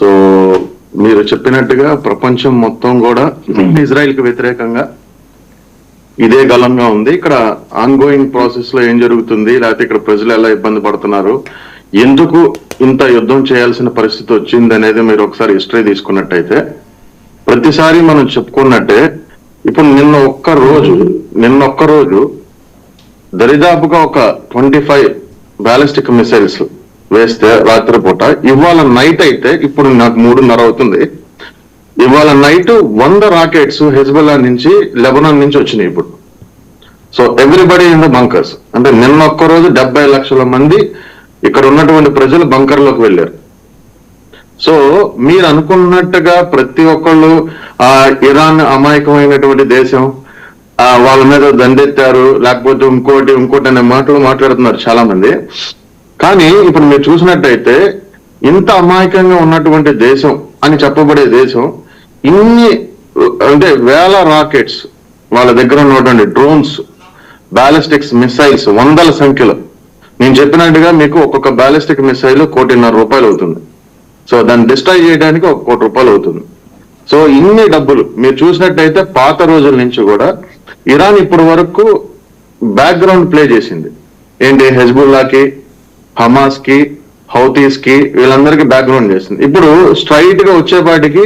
So మీరు చెప్పినట్టుగా ప్రపంచం మొత్తం కూడా ఇజ్రాయెల్ కి వ్యతిరేకంగా ఇదే గలంగా ఉంది. ఇక్కడ ఆన్ గోయింగ్ ప్రాసెస్ లో ఏం జరుగుతుంది, లేకపోతే ఇక్కడ ప్రజలు ఎలా ఇబ్బంది పడుతున్నారు, ఎందుకు ఇంత యుద్ధం చేయాల్సిన పరిస్థితి వచ్చింది అనేది మీరు ఒకసారి హిస్టరీ తీసుకున్నట్టయితే ప్రతిసారి మనం చెప్పుకున్నట్టే ఇప్పుడు నిన్న ఒక్క రోజు దరిదాపుగా ఒక 25 బ్యాలిస్టిక్ మిసైల్స్ వేస్తే రాత్రిపూట, ఇవాళ నైట్ అయితే ఇప్పుడు నాకు 3:30 అవుతుంది, ఇవాళ నైట్ 100 రాకెట్స్ హెజ్బల్లా నుంచి లెబనాన్ నుంచి వచ్చినాయి ఇప్పుడు. So everybody in the bunkers, అంటే నిన్న ఒక్క రోజు 70 లక్షల మంది ఇక్కడ ఉన్నటువంటి ప్రజలు బంకర్ లోకి వెళ్ళారు. సో మీరు అనుకున్నట్టుగా ప్రతి ఒక్కళ్ళు ఇరాన్ అమాయకమైనటువంటి దేశం, వాళ్ళ మీద దండెత్తారు, లేకపోతే ఇంకోటి అనే మాటలు మాట్లాడుతున్నారు చాలా మంది. కానీ ఇప్పుడు మీరు చూసినట్టయితే ఇంత అమాయకంగా ఉన్నటువంటి దేశం అని చెప్పబడే దేశం ఇన్ని అంటే వేల రాకెట్స్, వాళ్ళ దగ్గర ఉన్నటువంటి డ్రోన్స్, బ్యాలిస్టిక్స్ మిసైల్స్ వందల సంఖ్యలో, నేను చెప్పినట్టుగా మీకు ఒక్కొక్క బ్యాలిస్టిక్ మిసైల్ ₹1,50,00,000 అవుతుంది. సో దాన్ని డిస్ట్రాయ్ చేయడానికి ₹1,00,00,000 అవుతుంది. సో ఇన్ని డబ్బులు మీరు చూసినట్టయితే పాత రోజుల నుంచి కూడా ఇరాన్ ఇప్పటి వరకు బ్యాక్గ్రౌండ్ ప్లే చేసింది. ఏంటి, హెజ్బుల్లాకి, హమాస్ కి, హౌతీస్ కి, వీళ్ళందరికీ బ్యాక్గ్రౌండ్ చేసింది. ఇప్పుడు స్ట్రైట్ గా వచ్చేపాటికి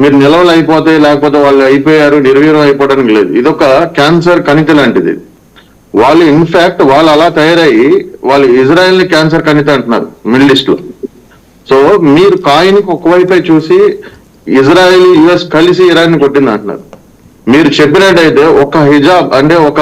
మీరు నిలవలు అయిపోతాయి, లేకపోతే వాళ్ళు అయిపోయారు, నిర్వీర్యం అయిపోవడానికి లేదు. ఇదొక క్యాన్సర్ కణితి లాంటిది. వాళ్ళు ఇన్ఫాక్ట్ వాళ్ళు అలా తయారయ్యి వాళ్ళు ఇజ్రాయెల్ ని క్యాన్సర్ కణితి అంటున్నారు మిడిల్ ఈస్ట్ లో. సో మీరు కాయిన్కి ఒకవైపే చూసి ఇజ్రాయెల్ యుఎస్ కలిసి ఇరాన్ ని కొట్టింది అంటున్నారు. మీరు చెప్పినట్టయితే ఒక హిజాబ్ అంటే ఒక